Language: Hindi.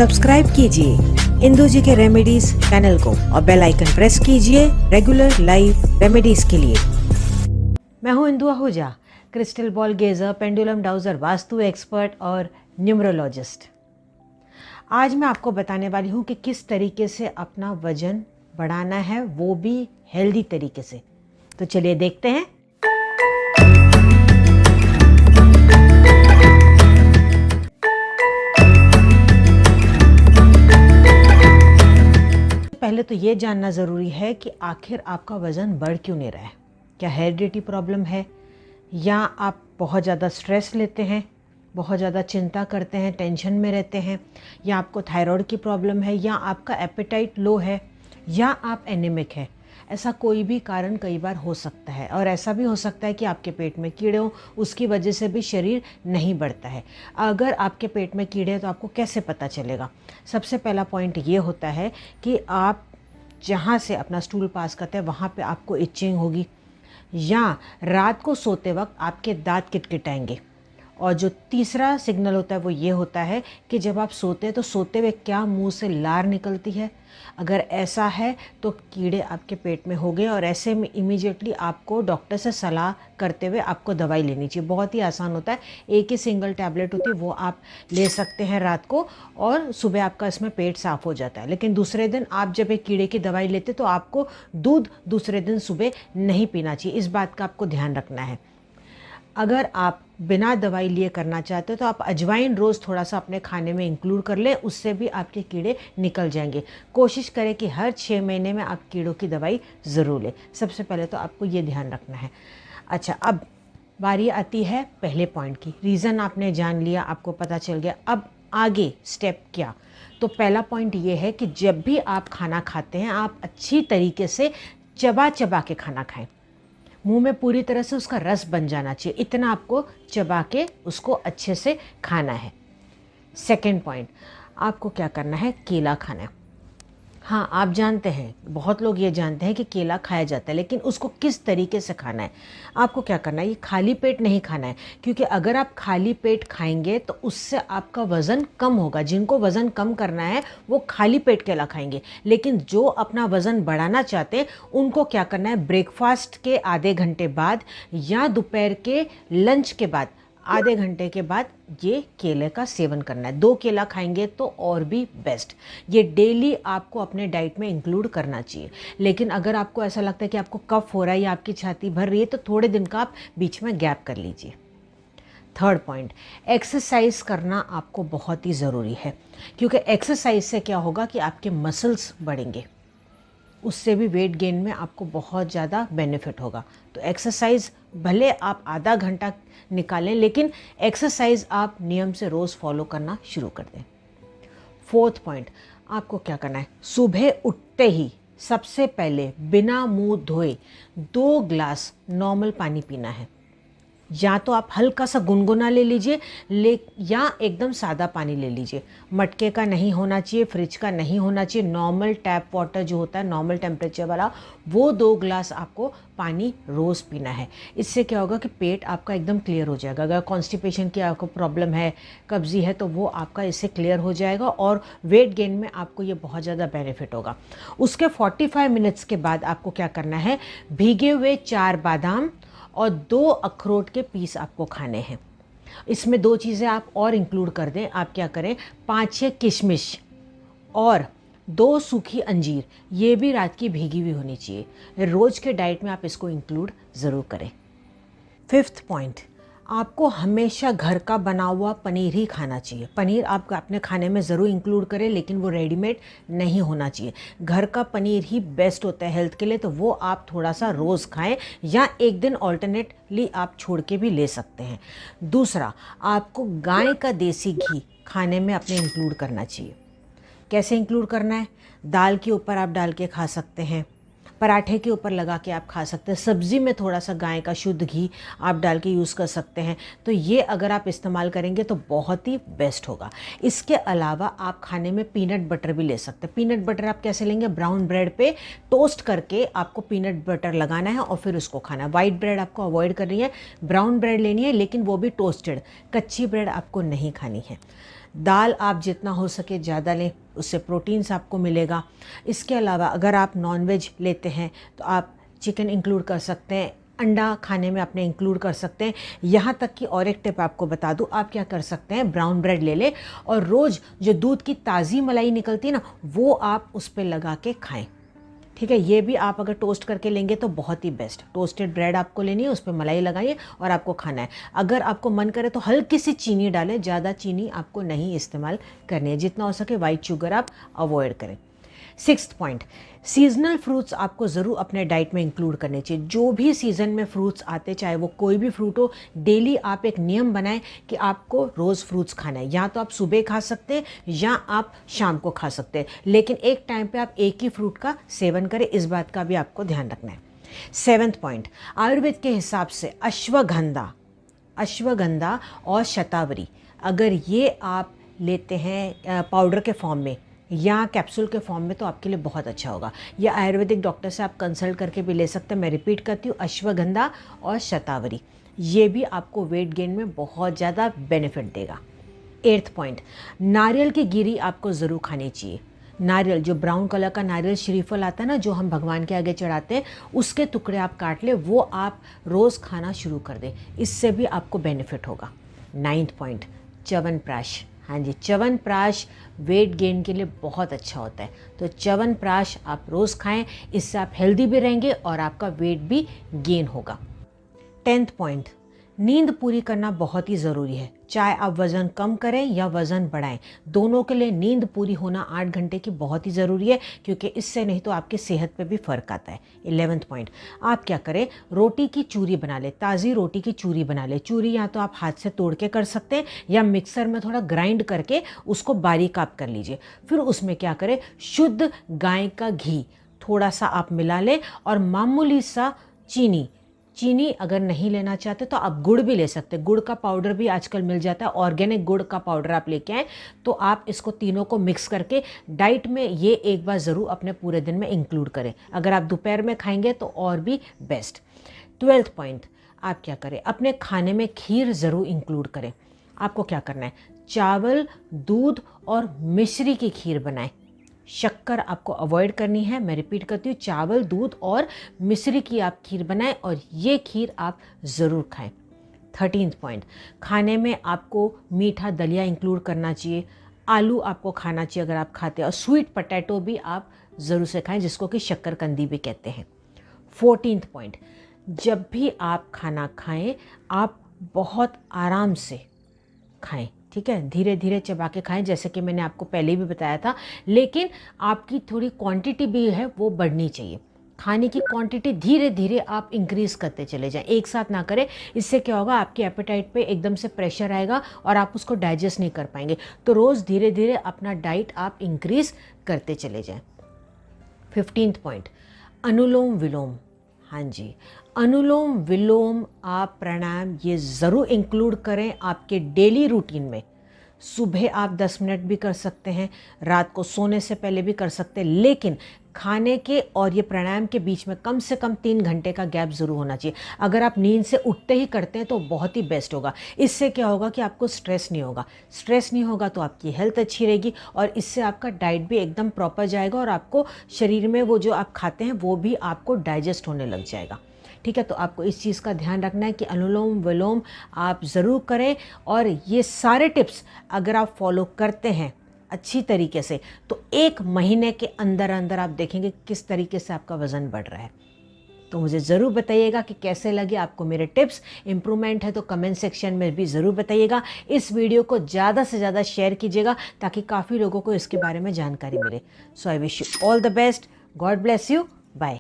सब्सक्राइब कीजिए इंदु जी के रेमेडीज चैनल को और बेल आइकन प्रेस कीजिए रेगुलर लाइव रेमेडीज के लिए। मैं हूं Indu Ahuja, crystal ball gazer, pendulum dowser, Vastu expert और न्यूमरोलॉजिस्ट। आज मैं आपको बताने वाली हूं कि किस तरीके से अपना वजन बढ़ाना है, वो भी हेल्दी तरीके से। तो चलिए देखते हैं। पहले तो ये जानना ज़रूरी है कि आखिर आपका वज़न बढ़ क्यों नहीं रहा है। क्या हेरिडिटी प्रॉब्लम है, या आप बहुत ज़्यादा स्ट्रेस लेते हैं, बहुत ज़्यादा चिंता करते हैं, टेंशन में रहते हैं, या आपको थायराइड की प्रॉब्लम है, या आपका एपेटाइट लो है, या आप एनीमिक है। ऐसा कोई भी कारण कई बार हो सकता है। और ऐसा भी हो सकता है कि आपके पेट में कीड़े हों, उसकी वजह से भी शरीर नहीं बढ़ता है। अगर आपके पेट में कीड़े हैं तो आपको कैसे पता चलेगा? सबसे पहला पॉइंट ये होता है कि आप जहाँ से अपना स्टूल पास करते हैं वहाँ पे आपको इचिंग होगी, या रात को सोते वक्त आपके दांत किटकिटाएंगे। और जो तीसरा सिग्नल होता है वो ये होता है कि जब आप सोते हैं तो सोते हुए क्या मुंह से लार निकलती है। अगर ऐसा है तो कीड़े आपके पेट में हो गए, और ऐसे में इमीडिएटली आपको डॉक्टर से सलाह करते हुए आपको दवाई लेनी चाहिए। बहुत ही आसान होता है, एक ही सिंगल टैबलेट होती है, वो आप ले सकते हैं रात को, और सुबह आपका इसमें पेट साफ़ हो जाता है। लेकिन दूसरे दिन आप जब एक कीड़े की दवाई लेते तो आपको दूध दूसरे दिन सुबह नहीं पीना चाहिए। इस बात का आपको ध्यान रखना है। अगर आप बिना दवाई लिए करना चाहते हो तो आप अजवाइन रोज़ थोड़ा सा अपने खाने में इंक्लूड कर लें, उससे भी आपके कीड़े निकल जाएंगे। कोशिश करें कि हर 6 महीने में आप कीड़ों की दवाई ज़रूर लें। सबसे पहले तो आपको ये ध्यान रखना है। अच्छा, अब बारी आती है पहले पॉइंट की। रीज़न आपने जान लिया, आपको पता चल गया, अब आगे स्टेप क्या? तो पहला पॉइंट ये है कि जब भी आप खाना खाते हैं आप अच्छी तरीके से चबा चबा के खाना खाएं। मुंह में पूरी तरह से उसका रस बन जाना चाहिए, इतना आपको चबा के उसको अच्छे से खाना है। सेकंड पॉइंट, आपको क्या करना है? केला खाना है। हाँ, आप जानते हैं, बहुत लोग ये जानते हैं कि केला खाया जाता है, लेकिन उसको किस तरीके से खाना है? आपको क्या करना है? ये खाली पेट नहीं खाना है, क्योंकि अगर आप खाली पेट खाएंगे तो उससे आपका वज़न कम होगा। जिनको वज़न कम करना है वो खाली पेट केला खाएंगे, लेकिन जो अपना वज़न बढ़ाना चाहते हैं उनको क्या करना है? ब्रेकफास्ट के आधे घंटे बाद या दोपहर के लंच के बाद आधे घंटे के बाद ये केले का सेवन करना है। 2 केला खाएंगे तो और भी बेस्ट। ये डेली आपको अपने डाइट में इंक्लूड करना चाहिए। लेकिन अगर आपको ऐसा लगता है कि आपको कफ हो रहा है या आपकी छाती भर रही है तो थोड़े दिन का आप बीच में गैप कर लीजिए। थर्ड पॉइंट, एक्सरसाइज करना आपको बहुत ही ज़रूरी है, क्योंकि एक्सरसाइज से क्या होगा कि आपके मसल्स बढ़ेंगे, उससे भी वेट गेन में आपको बहुत ज़्यादा बेनिफिट होगा। तो एक्सरसाइज भले आप आधा घंटा निकालें, लेकिन एक्सरसाइज आप नियम से रोज़ फॉलो करना शुरू कर दें। फोर्थ पॉइंट, आपको क्या करना है? सुबह उठते ही सबसे पहले बिना मुंह धोए 2 ग्लास नॉर्मल पानी पीना है। या तो आप हल्का सा गुनगुना ले लीजिए, या एकदम सादा पानी ले लीजिए। मटके का नहीं होना चाहिए, फ्रिज का नहीं होना चाहिए, नॉर्मल टैप वाटर जो होता है नॉर्मल टेम्परेचर वाला, वो 2 ग्लास आपको पानी रोज़ पीना है। इससे क्या होगा कि पेट आपका एकदम क्लियर हो जाएगा। अगर कॉन्स्टिपेशन की आपको प्रॉब्लम है, कब्जी है, तो वो आपका इससे क्लियर हो जाएगा, और वेट गेन में आपको ये बहुत ज़्यादा बेनिफिट होगा। उसके 45 मिनट्स के बाद आपको क्या करना है? भीगे हुए 4 बादाम और 2 अखरोट के पीस आपको खाने हैं। इसमें 2 चीज़ें आप और इंक्लूड कर दें। आप क्या करें? 5-6 किशमिश और 2 सूखी अंजीर, ये भी रात की भीगी हुई होनी चाहिए। रोज़ के डाइट में आप इसको इंक्लूड ज़रूर करें। फिफ्थ पॉइंट, आपको हमेशा घर का बना हुआ पनीर ही खाना चाहिए। पनीर आप अपने खाने में ज़रूर इंक्लूड करें, लेकिन वो रेडीमेड नहीं होना चाहिए। घर का पनीर ही बेस्ट होता है हेल्थ के लिए, तो वो आप थोड़ा सा रोज़ खाएं, या एक दिन ऑल्टरनेटली आप छोड़ के भी ले सकते हैं। दूसरा, आपको गाय का देसी घी खाने में अपने इंक्लूड करना चाहिए। कैसे इंक्लूड करना है? दाल के ऊपर आप डाल के खा सकते हैं, पराठे के ऊपर लगा के आप खा सकते हैं, सब्ज़ी में थोड़ा सा गाय का शुद्ध घी आप डाल के यूज़ कर सकते हैं। तो ये अगर आप इस्तेमाल करेंगे तो बहुत ही बेस्ट होगा। इसके अलावा आप खाने में पीनट बटर भी ले सकते हैं। पीनट बटर आप कैसे लेंगे? ब्राउन ब्रेड पे टोस्ट करके आपको पीनट बटर लगाना है और फिर उसको खाना है। वाइट ब्रेड आपको अवॉइड करनी है, ब्राउन ब्रेड लेनी है, लेकिन वो भी टोस्टेड। कच्ची ब्रेड आपको नहीं खानी है। दाल आप जितना हो सके ज़्यादा लें, उससे प्रोटीन्स आपको मिलेगा। इसके अलावा अगर आप नॉनवेज लेते हैं तो आप चिकन इंक्लूड कर सकते हैं, अंडा खाने में अपने इंक्लूड कर सकते हैं। यहाँ तक कि और एक टिप आपको बता दूँ, आप क्या कर सकते हैं, ब्राउन ब्रेड ले लें और रोज़ जो दूध की ताज़ी मलाई निकलती है ना, वो आप उस पर लगा के खाएं। ठीक है, ये भी आप अगर टोस्ट करके लेंगे तो बहुत ही बेस्ट। टोस्टेड ब्रेड आपको लेनी है, उस पर मलाई लगाइए और आपको खाना है। अगर आपको मन करे तो हल्की सी चीनी डालें, ज़्यादा चीनी आपको नहीं इस्तेमाल करनी है। जितना हो सके वाइट शुगर आप अवॉइड करें। 6th पॉइंट, सीजनल फ्रूट्स आपको ज़रूर अपने डाइट में इंक्लूड करने चाहिए। जो भी सीज़न में फ्रूट्स आते, चाहे वो कोई भी फ्रूट हो, डेली आप एक नियम बनाएं कि आपको रोज़ फ्रूट्स खाना है। या तो आप सुबह खा सकते हैं या आप शाम को खा सकते हैं, लेकिन एक टाइम पे आप एक ही फ्रूट का सेवन करें, इस बात का भी आपको ध्यान रखना है। 7th पॉइंट, आयुर्वेद के हिसाब से अश्वगंधा और शतावरी, अगर ये आप लेते हैं पाउडर के फॉर्म में या कैप्सूल के फॉर्म में, तो आपके लिए बहुत अच्छा होगा। या आयुर्वेदिक डॉक्टर से आप कंसल्ट करके भी ले सकते हैं। मैं रिपीट करती हूँ, अश्वगंधा और शतावरी, ये भी आपको वेट गेन में बहुत ज़्यादा बेनिफिट देगा। 8th पॉइंट, नारियल की गिरी आपको ज़रूर खानी चाहिए। नारियल, जो ब्राउन कलर का नारियल श्रीफल आता है ना, जो हम भगवान के आगे चढ़ाते हैं, उसके टुकड़े आप काट ले, वो आप रोज़ खाना शुरू कर दें, इससे भी आपको बेनिफिट होगा। 9th point, chyawanprash. हाँ जी, च्यवनप्राश वेट गेन के लिए बहुत अच्छा होता है, तो च्यवनप्राश आप रोज़ खाएं, इससे आप हेल्दी भी रहेंगे और आपका वेट भी गेन होगा। 10th पॉइंट, नींद पूरी करना बहुत ही ज़रूरी है। चाहे आप वज़न कम करें या वज़न बढ़ाएं, दोनों के लिए नींद पूरी होना 8 घंटे की बहुत ही ज़रूरी है, क्योंकि इससे नहीं तो आपकी सेहत पे भी फ़र्क आता है। 11th पॉइंट, आप क्या करें, रोटी की चूरी बना ले, ताज़ी रोटी की चूरी बना ले। चूरी या तो आप हाथ से तोड़ के कर सकते हैं या मिक्सर में थोड़ा ग्राइंड करके उसको बारीक आप कर लीजिए। फिर उसमें क्या करें, शुद्ध गाय का घी थोड़ा सा आप मिला लें और मामूली सा चीनी अगर नहीं लेना चाहते तो आप गुड़ भी ले सकते हैं। गुड़ का पाउडर भी आजकल मिल जाता है, ऑर्गेनिक गुड़ का पाउडर आप लेके आएँ, तो आप इसको तीनों को मिक्स करके डाइट में ये एक बार ज़रूर अपने पूरे दिन में इंक्लूड करें। अगर आप दोपहर में खाएंगे तो और भी बेस्ट। 12th पॉइंट, आप क्या करें, अपने खाने में खीर ज़रूर इंक्लूड करें। आपको क्या करना है, चावल, दूध और मिश्री की खीर बनाएं। शक्कर आपको अवॉइड करनी है। मैं रिपीट करती हूँ, चावल, दूध और मिश्री की आप खीर बनाएं और ये खीर आप ज़रूर खाएं। 13th पॉइंट, खाने में आपको मीठा दलिया इंक्लूड करना चाहिए। आलू आपको खाना चाहिए अगर आप खाते हैं, और स्वीट पोटैटो भी आप ज़रूर से खाएं, जिसको कि शक्करकंदी भी कहते हैं। 14th पॉइंट, जब भी आप खाना खाएं, आप बहुत आराम से खाएं, ठीक है, धीरे धीरे चबा के खाएं, जैसे कि मैंने आपको पहले भी बताया था। लेकिन आपकी थोड़ी क्वांटिटी भी है वो बढ़नी चाहिए। खाने की क्वांटिटी धीरे धीरे आप इंक्रीज़ करते चले जाएं, एक साथ ना करें। इससे क्या होगा, आपकी एपेटाइट पे एकदम से प्रेशर आएगा और आप उसको डाइजेस्ट नहीं कर पाएंगे। तो रोज़ धीरे धीरे अपना डाइट आप इंक्रीज़ करते चले जाएं। 15th पॉइंट, अनुलोम विलोम। हाँ जी, अनुलोम विलोम, आप प्राणायाम ये ज़रूर इंक्लूड करें आपके डेली रूटीन में। सुबह आप 10 मिनट भी कर सकते हैं, रात को सोने से पहले भी कर सकते हैं, लेकिन खाने के और ये प्राणायाम के बीच में कम से कम 3 घंटे का गैप ज़रूर होना चाहिए। अगर आप नींद से उठते ही करते हैं तो बहुत ही बेस्ट होगा। इससे क्या होगा कि आपको स्ट्रेस नहीं होगा। स्ट्रेस नहीं होगा तो आपकी हेल्थ अच्छी रहेगी और इससे आपका डाइट भी एकदम प्रॉपर जाएगा और आपको शरीर में वो जो आप खाते हैं वो भी आपको डाइजेस्ट होने लग जाएगा। ठीक है, तो आपको इस चीज़ का ध्यान रखना है कि अनुलोम विलोम आप ज़रूर करें। और ये सारे टिप्स अगर आप फॉलो करते हैं अच्छी तरीके से, तो 1 महीने के अंदर अंदर आप देखेंगे किस तरीके से आपका वज़न बढ़ रहा है। तो मुझे ज़रूर बताइएगा कि कैसे लगे आपको मेरे टिप्स। इम्प्रूवमेंट है तो कमेंट सेक्शन में भी ज़रूर बताइएगा। इस वीडियो को ज़्यादा से ज़्यादा शेयर कीजिएगा ताकि काफ़ी लोगों को इसके बारे में जानकारी मिले। So I wish you all the best. God bless you. Bye.